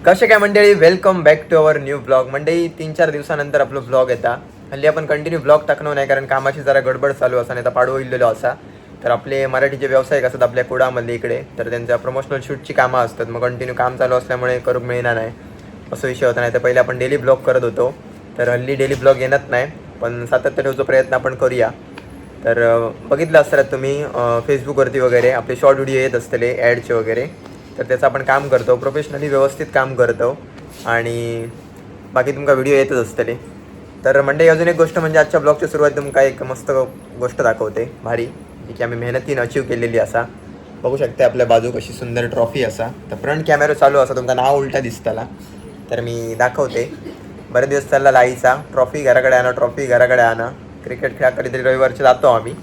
कसे काय मंडळी, welcome back to our new blog. मंडळी 3-4 दिवसानंतर आपलं ब्लॉग येता. हल्ली आपण कंटिन्यू ब्लॉग टाकणं नाही, कारण कामाची जरा गडबड चालू असा, नाही तर पाडवो इल्लेलो असा. तर आपले मराठीचे व्यावसायिक असतात आपल्या कुडामध्ये इकडे, तर त्यांच्या प्रमोशनल शूटची कामं असतात. मग कंटिन्यू काम चालू असल्यामुळे करूक मिळणार नाही असं विषय होता. नाही तर पहिले आपण डेली ब्लॉग करत होतो, तर हल्ली डेली ब्लॉग येणार नाही, पण सातत्य ठेवचा प्रयत्न आपण करूया. तर बघितलं असतात तुम्ही फेसबुकवरती वगैरे आपले शॉर्ट व्हिडिओ येत असतले ॲडचे वगैरे, तर त्याचं आपण काम करतो, प्रोफेशनली व्यवस्थित काम करतो आणि बाकी तुमका व्हिडिओ येतच असतले. तर मंडळी अजून एक गोष्ट म्हणजे आजच्या ब्लॉगच्या सुरुवातीत तुमका एक मस्त गोष्ट दाखवते भारी, जी की आम्ही मेहनतीनं अचीव केलेली असा. बघू शकता आपल्या बाजू कशी सुंदर ट्रॉफी असा. तर फ्रंट कॅमेरा चालू असा, तुमचा नाव उलटा दिसताला, तर मी दाखवते. बरेच दिवस चालला लाईचा ट्रॉफी घराकडे आणा, ट्रॉफी घराकडे आणा. क्रिकेट खेळा कधीतरी रविवारचे जातो आम्ही,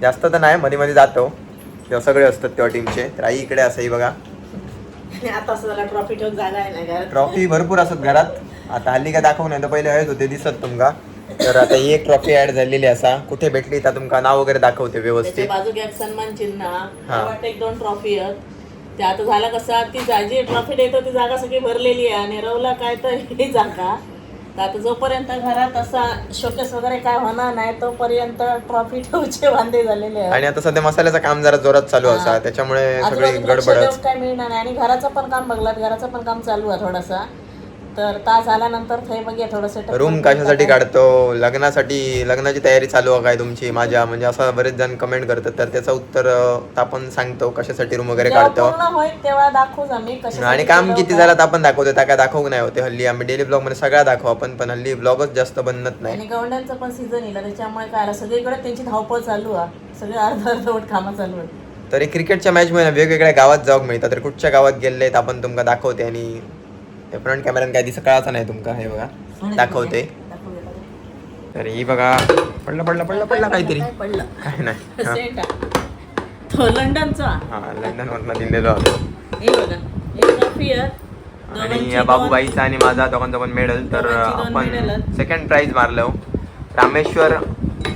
जास्त तर नाही, मध्ये मध्ये जातो तेव्हा सगळे असतात तेव्हा टीमचे. तर आई इकडे असंही बघा, आता असं झाला ट्रॉफी ठेवून जागा आहे ना घरात. ट्रॉफी भरपूर असतात घरात. आता हल्ली काय दाखवू नाही, तर पहिले हळद होते दिसत तुमका. तर आता ही एक ट्रॉफी ऍड झालेली असा, कुठे भेटली तर तुमका नाव वगैरे दाखवते त्याच्या व्यवस्थित. बाजूक एक सन्मान चिन्ह हा. वाटतं 1-2 ट्रॉफी आहेत. ते आता झालं कसं, ती जी ट्रॉफी देतो ती जागा सगळी भरलेली आहे आणि रवला काय तर ही जागा. तर आता जोपर्यंत घरात असा शोकेस वगैरे काय होणार नाही तोपर्यंत ट्रॉफी ठेवचे वांदे झालेले आहेत. आणि आता सध्या मसाल्याचं काम जरा जोरात चालू असा, त्याच्यामुळे सगळी आजूबाजूला लक्ष गडबडच. देऊन काय मिळणार नाही. आणि घराचं पण काम बघलात, घराचं पण काम चालू आहे थोडासा. तर तास झाल्यानंतर ते बघूया थोडंसं रूम कशासाठी काढतो, लग्नासाठी, लग्नाची तयारी चालू आहे काय तुमची माझ्या, म्हणजे असं बरेच जण कमेंट करतात. तर त्याचं उत्तर आपण सांगतो कशासाठी रूम वगैरे काढतो पूर्ण होईल तेव्हा दाखवूच आम्ही कशासाठी आणि काम केलं किती होतं. झालं तर आपण दाखवतो. त्या काय दाखवू नाही होते हल्ली. आम्ही डेली ब्लॉग मध्ये सगळ्या दाखवू आपण, पण हल्ली ब्लॉगच जास्त बनत नाही. आणि गवंड्यांचं पण सीझन येईल, त्याच्यामुळे काय आलं सगळीकडे त्यांची धावपळ चालू आहे, सगळे अर्धवट कामं चालू आहेत. तरी क्रिकेटच्या मॅच मध्ये वेगवेगळ्या गावात जाऊक मिळतात. तर कुठच्या गावात गेले तर आपण तुमका दाखवते. आणि फ्रंट कॅमेऱ्यात काय दिसत कळाचा नाही तुमका, हे बघा दाखवते. तर ही बघा, पडलं पडलं पडलं पडलं काहीतरी, काय पडलं काय नाही. हा. सेंट आहे. तो लंडनचा हा, लंडन वरनं दिलेलो आलो. हे बघा, एक ट्रॉफी आहे. आणि दोघांची या दोन- बाबूबाईचा आणि माझा दोघांचा पण मेडल. तर दोघांची दोन आपण medal आहेत. सेकंड प्राइज मारलो. रामेश्वर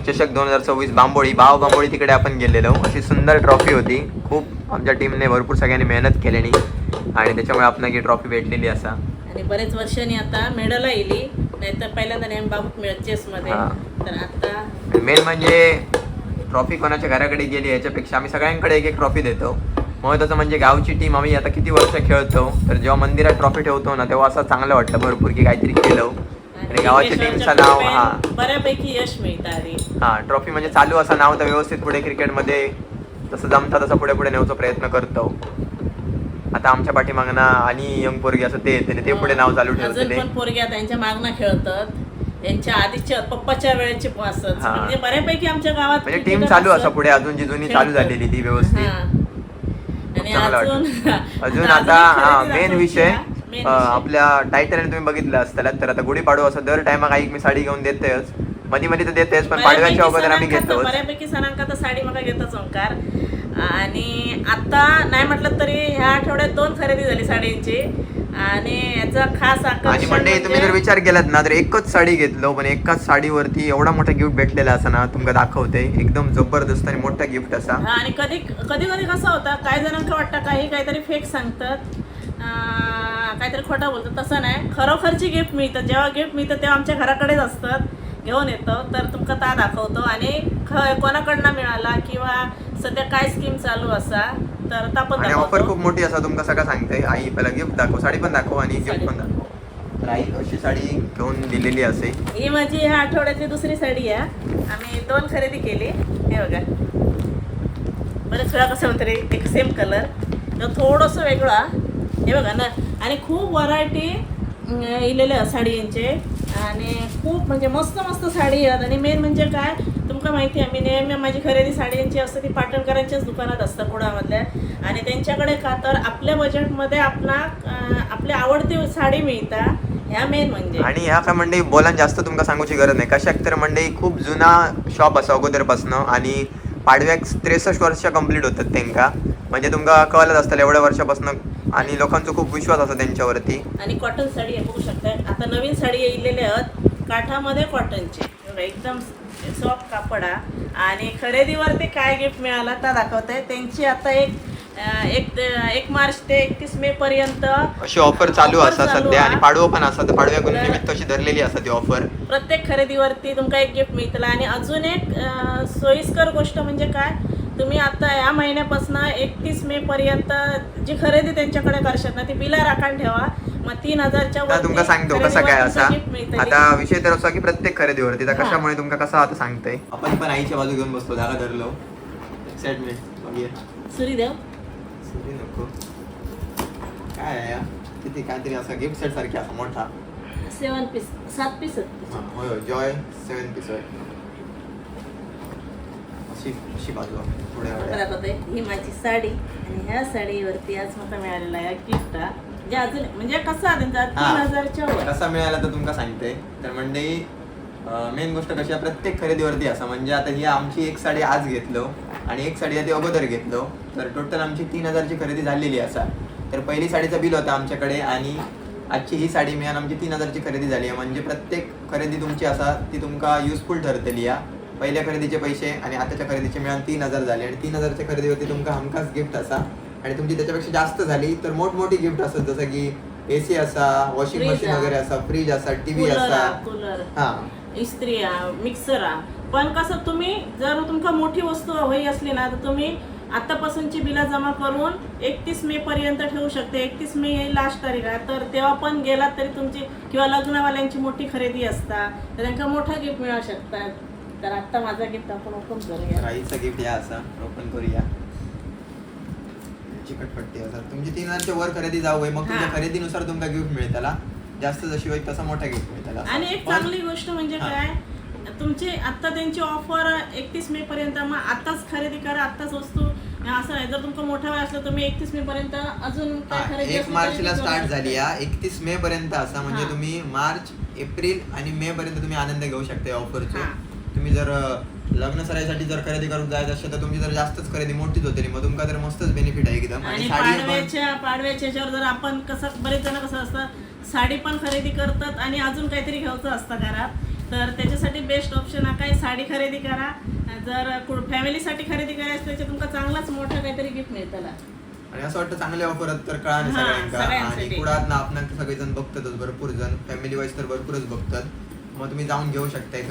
चषक 2024 बांबोळी, बांबोळी तिकडे आपण गेलेलो. अशी सुंदर ट्रॉफी होती. खूप आमच्या टीमने भरपूर सगळ्यांनी मेहनत केलेली आणि त्याच्यामुळे आपण ही ट्रॉफी भेटलेली असा. आणि बरेच वर्षांनी आता मेडल येईल, नाहीतर पहिल्यांदा नेम बाबूत मिळत चेसमध्ये. हा. तर आता मेन म्हणजे ट्रॉफी कोणाच्या घराकडे गेली याच्यापेक्षा आम्ही सगळ्यांकडे एक एक ट्रॉफी देतो. महत्त्वाचं म्हणजे गावची टीम आम्ही आता किती वर्ष खेळतो, तर जेव्हा मंदिरात ट्रॉफी ठेवतो ना तेव्हा असं चांगलं वाटतं भरपूर की काहीतरी केलं. आणि गावाच्या टीमचं नाव, हा बऱ्यापैकी यश मिळतं आधी. हा, ट्रॉफी म्हणजे चालू असं नाव तर व्यवस्थित पुढे क्रिकेटमध्ये जसं जमता तसं पुढे पुढे नेण्याचा प्रयत्न करतो. आता आमच्या पाठीमागणं आणि यंग पोरगी असं ते येते, ते पुढे नाव चालू अजून ठेवते. पण पोरग्या त्यांच्या मागणं खेळतात, यांच्या आधीच्या पप्पाच्या वेळेचे पण असत. हा. म्हणजे बऱ्यापैकी आमच्या गावात म्हणजे टीम cricketer चालू असतात. असं पुढे अजून जी जुनी चालू खेळतात. झालेली ती व्यवस्थित. हा. आणि चांगलं अजून अजून आता खरेदी मेन दाखवूया. विषय Main विषय. आपल्या टायटलने तुम्ही बघितलं असताना, तर आता गुढीपाडवा असं दर टायमाक एक मी साडी घेऊन देतेच, मध्ये मध्ये तर देतेच, पण पाडव्याच्या अगोदर आम्ही घेतो. बऱ्यापैकी सणांका तर साडी मला घेतच ओंकार. आणि आता नाही म्हटलं तरी ह्या आठवड्यात 2 खरेदी झाली साडींची. आणि याचा खास आणि आकर्षण म्हणजे तुम्ही जर विचार केलात ना तर एकच साडी घेतलो, पण एकाच साडीवरती एवढा मोठा गिफ्ट भेटलेला असा ना, तुमका दाखवते. एकदम जबरदस्त आणि मोठा गिफ्ट असा. आणि कधी कधी कसं होतं, काही जणांना वाटतं काहीतरी फेक सांगतात, काहीतरी खोटं बोलतात. तसं नाही, खरोखरची गिफ्ट मिळतं. जेव्हा गिफ्ट मिळतं तेव्हा आमच्या घराकडेच असतात, घेऊन येतो. तर तुमका ता दाखवतो. आणि कोणाकडनं मिळाला किंवा सध्या काय स्कीम चालू असा तर ता पण आणि ऑफर दाखवतो. खूप मोठी असा तुमका सगळं सांगते. आई पहिला गिफ्ट दाखव, साडी पण दाखव आणि गिफ्ट पण दाखव. तर आई अशी साडी घेऊन दिलेली असे. ही माझी ह्या आठवड्यातली दुसरी साडी आहे. आम्ही 2 खरेदी केली. हे बघा, बरेच वेळा कसं म्हणतं रे, एक सेम कलर थोडंसं वेगळा. हे बघा ना, आणि खूप व्हरायटी इलेल्या साडींचे. आणि खूप म्हणजे मस्त मस्त साडी आहेत. आणि मेन म्हणजे काय तुमका माहिती आहे, मी नेहमी माझी खरेदी साडींची असते ती पाटणकरांच्याच दुकानात असतं कुडामधल्या. आणि त्यांच्याकडे का तर आपल्या बजेटमध्ये आपली आवडती साडी मिळतात, ह्या मेन म्हणजे. आणि ह्या मंडई बोलान जास्त तुमका सांगूची गरज नाही. कशाक तर मंडई खूप जुना शॉप असा अगोदरपासून, आणि पाडव्याक 63 वर्ष कंप्लीट होतात त्यांका. म्हणजे तुमका कळलंच असतं एवढ्या वर्षापासून, आणि लोकांचा खूप विश्वास असतो त्यांच्यावरती. आणि कॉटन साडी आहे, बघू शकता. आता नवीन साडी येलेल्या आहेत काठामध्ये कॉटनचे, एकदम सॉफ्ट कापडा. आणि खरेदीवरती काय गिफ्ट मिळाला तर दाखवते. त्यांची आता एक एक मार्च ते 31 मे पर्यंत अशी ऑफर चालू offer असा चालू सध्या हा. आणि पाडवो पण असा तर पाडव्या तर- निमित्त अशी धरलेली असा ती ऑफर. प्रत्येक खरेदीवरती तुमका एक गिफ्ट मिळतला. आणि अजून एक सोयीस्कर गोष्ट म्हणजे काय, तुम्ही आता या महिन्यापासून 31 मे पर्यंत जी खरेदी त्यांच्याकडे करशात ना ती बिला राखण ठेवा. मग 3000च्या आता तुमका सांगतो कसं काय असा. आता विषय तर असा की प्रत्येक खरेदीवरती तर हा. कशामुळे तुमका कसा आता सांगतोय. आपण पण आईच्या बाजू घेऊन बसतो, जागा धरलो. एक्साइटमेंट बघूया. सूर्यदेव सुरी नको काय आहे या? किती काहीतरी असा गिफ्ट सेट सारखी असा मोठा. 7 पीस 7 पीस हा, होय होय, जॉय 7 पीस होय. अशी अशी बाजू आहे, थोड्या वेळा. ही माझी साडी आणि ह्या साडीवरती आज मला मिळालेला आहे गिफ्ट. जे अजून म्हणजे कसं आहे त्यांचा 3000च्या वर. कसा मिळाला तर तुमका सांगते. तर मंडळी मेन गोष्ट कशी आहे, प्रत्येक खरेदीवरती असा म्हणजे आता ही आमची एक साडी आज घेतलो आणि एक साडी ती अगोदर घेतलो, तर टोटल आमची 3000ची खरेदी झालेली असा. तर पहिली साडीचं बिल होतं आमच्याकडे आणि आजची ही साडी मिळून आमची 3000ची खरेदी झाली आहे. म्हणजे प्रत्येक खरेदी तुमची असा ती तुमका युजफुल ठरतली या. पहिल्या खरेदीचे पैसे आणि आताच्या खरेदीचे मिळून 3000 झाले आणि 3000च्या खरेदीवरती तुमका हमखास गिफ्ट असा. आणि तुमची त्याच्यापेक्षा जास्त झाली तर मोठमोठी गिफ्ट असत, जसं की AC असा, वॉशिंग Fridge मशीन आ. वगैरे असा, फ्रीज असा, टीव्ही असा. कूलर हा इस्त्री मिक्सर. पण कसं तुम्ही जर तुमका मोठी वस्तू हवी असली ना तर तुम्ही आतापासूनची बिला जमा करून 31 मे पर्यंत ठेवू शकते. 31 मे ही लास्ट तारीख आहे, तर तेव्हा पण गेलात तरी तुमची किंवा लग्नवाल्यांची मोठी खरेदी असता तर त्यांना मोठा गिफ्ट मिळू शकतात. तर आता माझा गिफ्ट आपण ओपन करूया. राईचा गिफ्ट या असा ओपन करूया. चिकटपट्टी असा तुमची 3000च्या वर खरेदी जाऊ मग तुमच्या हा. खरेदीनुसार तुमका गिफ्ट मिळताला. जास्त जशी होईल तसा मोठा गिफ्ट मिळताला. आणि एक चांगली गोष्ट म्हणजे हा. काय, तुमची आता त्यांची ऑफर 31 मे पर्यंत. मग आताच खरेदी करा, आताच वस्तू. असं नाही, जर तुमचं मोठा वेळ असलं तुम्ही 31 मे पर्यंत अजून काय खरेदी 1 असली मार्चला तरी स्टार्ट करू झाली या 31 मे पर्यंत असा. म्हणजे हा. तुम्ही मार्च, एप्रिल आणि मे पर्यंत तुम्ही आनंद घेऊ शकता ऑफरचा. हा. तुम्ही जर लग्न सराईसाठी जर खरेदी करून जायचं असेल तर तुमची जर जास्तच खरेदी मोठीच होते मग तुमका तर मस्तच बेनिफिट आहे एकदम. आणि साडी पण पाडव्याच्या ह्याच्यावर जर आपण कसं, बरेच जण कसं असतं साडी पण खरेदी करतात आणि अजून काहीतरी घ्यायचं असतं घरात, तर त्याच्यासाठी बेस्ट ऑप्शन हा काय, साडी खरेदी करा. जर फॅमिलीसाठी खरेदी करायचं त्याच्यात तुमका चांगलाच मोठा काहीतरी गिफ्ट मिळतं. आणि असं वाटतं चांगले ऑफर आहेत तर कळा नाही हा, सगळ्यांका. आणि सगळ्यांसाठी. कुडात ना आपण सगळेजण बघतातच, भरपूर जण फॅमिली वाईज तर भरपूरच बघतात. मग तुम्ही जाऊन घेऊ शकताय,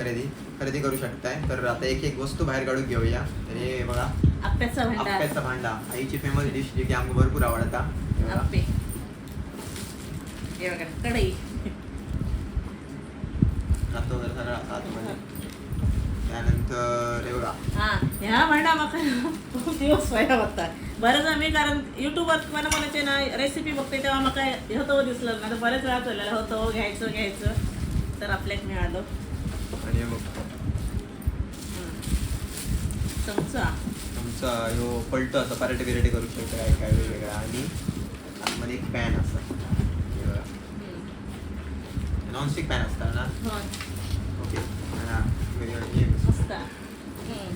खरेदी करू शकताय. तर आता एक एक वस्तू बाहेर काढून घेऊया. तर हे बघा आप्याचा भांडा. आप्याचा भांडा, आईची फेमस डिश जी की आम्ही भरपूर आवडता. हे बघा. आप्पे. हे बघा कढई. आता वगैरे सगळं असं आतमध्ये. त्यानंतर हे बघा हा, ह्या भांडा माका खूप दिवस व्हायला होता. बरेच आम्ही कारण युट्यूबवर मला म्हणायचे ना रेसिपी बघते तेव्हा मग काय होतं दिसलं ना, तर बरेच वेळा चाललेलं होतं घ्यायचं तर आपल्याला मिळालं. आणि हे बघ चमचा. तुमचा ह्यो पलटो असं पराठे बिराठे करू शकतो काय काय वेगवेगळा. आणि आतमध्ये एक पॅन असं नॉनस्टिक पॅन असतात ना. हो, ओके. मस्त.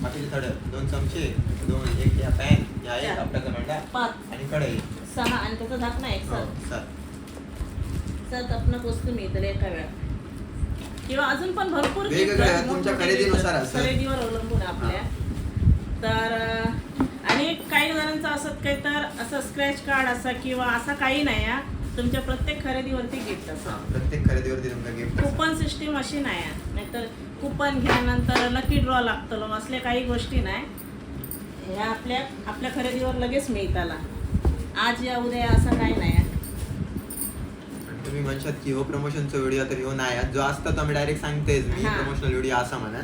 बाकीचे थोडं 2 चमचे, 1 या पॅन, या एक आपल्याचा भांडा 5 आणि कढई. 6 आणि त्याचा झाकणा एक हो, सात 7. आपणच वस्तू मिळतील एका वेळा. किंवा अजून पण भरपूर वेगवेगळ्या gift तुमच्या मोठमोठे खरेदीनुसार gift असतं. खरेदीवर अवलंबून आहे आपल्या. तर आणि काही जणांचं असत काही तर असं स्क्रॅच कार्ड असा किंवा असा काही नाही आहे. तुमच्या प्रत्येक खरेदीवरती गिफ्ट असं. प्रत्येक खरेदीवरती तुमचा गिफ्ट. कुपन सिस्टीम अशी नाही आहे, नाहीतर कुपन घ्यानंतर लकी ड्रॉ लागतं असल्या काही गोष्टी नाही. ह्या आपल्या खरेदीवर लगेच मिळताला. आज या उद्या या असं काही नाही आहे. तुम्ही म्हणशात की हो प्रमोशनचा व्हिडिओ तर ह्यो नाही आहे. जो असता तो आम्ही डायरेक्ट सांगतेच मी हा. प्रमोशनल व्हिडिओ असा म्हणा.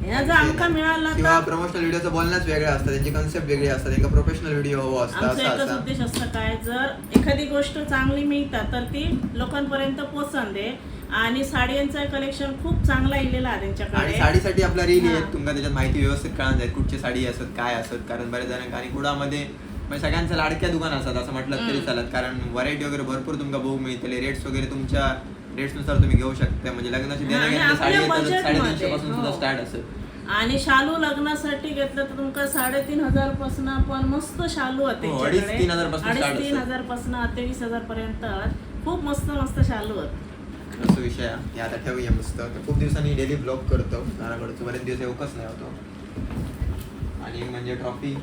ह्या जर आमका मिळाला किंवा तर प्रमोशनल व्हिडिओचं बोलणंच वेगळं असतं, त्यांची कन्सेप्ट वेगळी असतात, त्यांना प्रोफेशनल व्हिडिओ हवं असतं आमचा असं एकच असं. उद्देश असतं काय, जर एखादी गोष्ट चांगली मिळतात तर ती लोकांपर्यंत पोचन दे. आणि साड्यांचं कलेक्शन खूप चांगला इलेला आहे आणि त्यांच्याकडे. साडीसाठी आपला रील हा. येत तुमका त्याच्यात माहिती व्यवस्थित कळणार जाईल कुठची साडी असत काय असत. कारण बऱ्याच जणांना आणि कुडामध्ये म्हणजे सगळ्यांचं लाडक्या दुकान असतात असं म्हटलं तरी चालत. कारण व्हरायटी वगैरे भरपूर तुमका बघू मिळते. रेट्स वगैरे तुमच्या रेट्सनुसार तुम्ही घेऊ शकता. म्हणजे लग्नाची हा, देणं आणि घेणं साडी आपल्या येतात budget 350 मध्ये. पासून सुद्धा हो. स्टार्ट असेल. आणि शालू लग्नासाठी घेतलं तर तुमका 3500 पासून पण मस्त शालू होते. हो, 2,500-3,000 पासून start असतं. 3,500 पासून 23,000 पर्यंत खूप मस्त मस्त शालू होत. असं विषय आहे. हे आता ठेवूया मस्त. तर खूप दिवसांनी डेली ब्लॉग करतो घराकडचं, बरेच दिवस येऊकच नाही होतो. आणि म्हणजे ट्रॉफी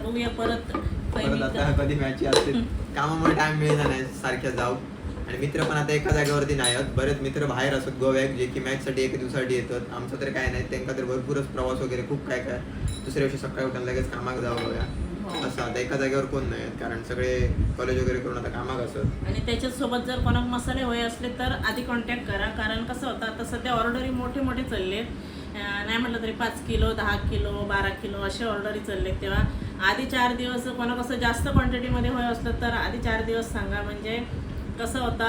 बघूया परत परत आता कधी मॅच असते कामामुळे टाइम मिळणार नाही सारख्या जाऊ. आणि मित्र पण आता एका जागेवरती नाही आहेत. बरेच मित्र बाहेर असतात गोव्यात जे की मॅचसाठी एक दिवसासाठी येतात. आमचं तर काय नाही, त्यांना तर भरपूरच प्रवास वगैरे खूप काय काय दुसऱ्या दिवशी सकाळी उठून लगेच कामाक जावं बघा. असं आता एका जागेवर कोण नाही आहेत, कारण सगळे कॉलेज वगैरे करून आता कामाक असत. आणि त्याच्यासोबत जर कोणाक मसाले हवे असले तर आधी कॉन्टॅक्ट करा, कारण कसं होतं आता सध्या ऑर्डरी मोठे मोठे चालले. नाही म्हटलं तरी 5 किलो 10 किलो 12 किलो असे ऑर्डरी चालले. तेव्हा आधी 4 दिवस कोणा कसं जास्त क्वांटिटीमध्ये हवं असलं तर आधी 4 दिवस सांगा, म्हणजे कसं होता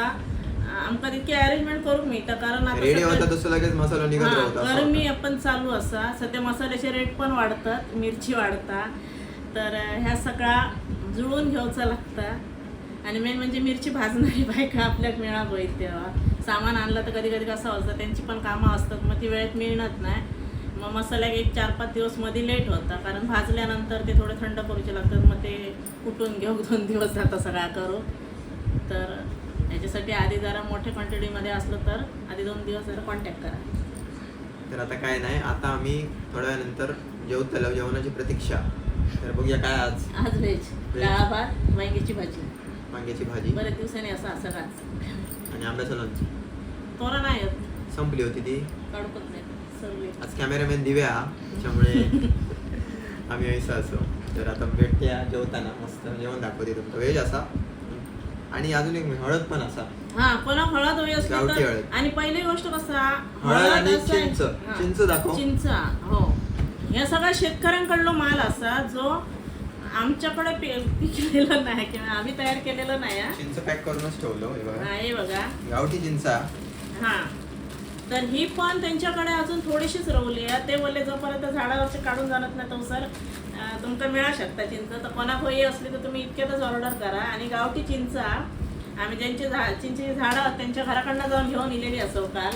आमका तितकी अरेंजमेंट करून मिळतं. कारण रेडी होता तसं लगेच मसाला निघत होता. गरमी आपण चालू असा सध्या मसाल्याचे रेट पण वाढतात, मिरची वाढतात, तर ह्या सगळा जुळून घ्यायचा लागतं. आणि मेन म्हणजे मिरची भाजणारी बायका आपल्याला मिळावं होईल. तेव्हा सामान आणलं तर कधी कधी कसं असतं त्यांची पण कामं असतात, मग ती वेळेत मिळणार नाही. मग मसाल्या एक 4-5 दिवस मध्ये लेट होता, कारण भाजल्यानंतर ते थोडे थंड करूचे लागतात. मग ते कुटून घेऊ 2 दिवस जातं सगळा करू. तर याच्यासाठी आधी जरा मोठ्या क्वांटिटीमध्ये असलं तर आधी 2 दिवस जरा कॉन्टॅक्ट करा. तर आता काय नाही, आता आम्ही थोड्या वेळानंतर जेवतलो, जेवणाची प्रतीक्षा. तर बघूया काय आज व्हेज डाळ भात वांग्याची भाजी, वांग्याची भाजी बरेच दिवसांनी असं असं आज. आणि आंब्याचं लोणचं. तोरा नाही येत, संपली होती ती. काढूकच नाही सर्व. आज कॅमेरामॅन दिव्या त्याच्यामुळे आम्ही ऐसा असो. तर आता भेटत्या जेवताना मस्त जेवण दाखवते तुमचं व्हेज असा. आणि अजून एक हळद पण असा. हा कोणा हळद हवी असली गावठी तर. हळद. आणि पहिली गोष्ट कसा हळद आणि असं आहे. चिंच. हा. चिंच दाखव. चिंच हो, हे सगळा शेतकऱ्यांकडला माल असा जो आमच्याकडे पिकलेला नाही किंवा आम्ही तयार केलेलं नाही. चिंच पॅक करूनच ठेवलो हे बघा. हे बघा गावठी चिंचा. हा, तर ही पण त्यांच्याकडे अजून थोडीशीच रवली आहे. ते बोलले जोपर्यंत झाडावरचे काढून जाणत नाही तो सर तुमका मिळा शकता चिंच. तर कोणाक होई असली तर तुम्ही इतक्यातच ऑर्डर करा. आणि गावठी चिंचा आम्ही ज्यांची चिंचेची झाडं त्यांच्या घराकडनं जाऊन घेऊन इलेली असो काल.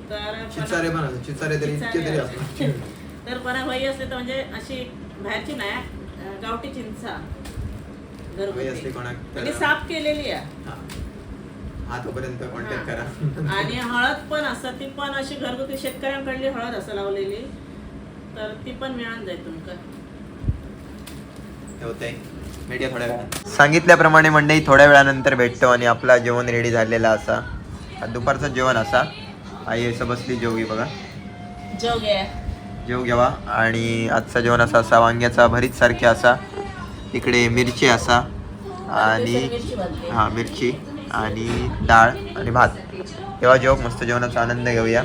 तर चिंचारे पण असतात. चिंचारे तरी इतके तरी असतात. तर कोणाक होई असली तर म्हणजे अशी बाहेरची नाही, गावठी चिंचा हवी असली घरगुती कोणाक आणि तर साफ केलेली आहे. हा तोपर्यंत कॉन्टॅक्ट करा. आणि हळद पण असतात, ती पण अशी घरगुती शेतकऱ्यांकडली हळद असं लावलेली, तर ती पण मिळून जाईल तुमका. होतंय भेटूया थोड्या वेळात. सांगितल्याप्रमाणे मंडळी थोड्या वेळानंतर भेटतो. आणि आपला जेवण रेडी झालेला असा. दुपारचं जेवण असा. आई असं बसली जेवगी बघा. जेव घ्यावा. आणि आजचं जेवण असा असा वांग्याचा भरीत सारखे असा. इकडे मिरची असा आणि हा मिरची आणि डाळ आणि भात. तेव्हा जेव मस्त जेवणाचा आनंद घेऊया.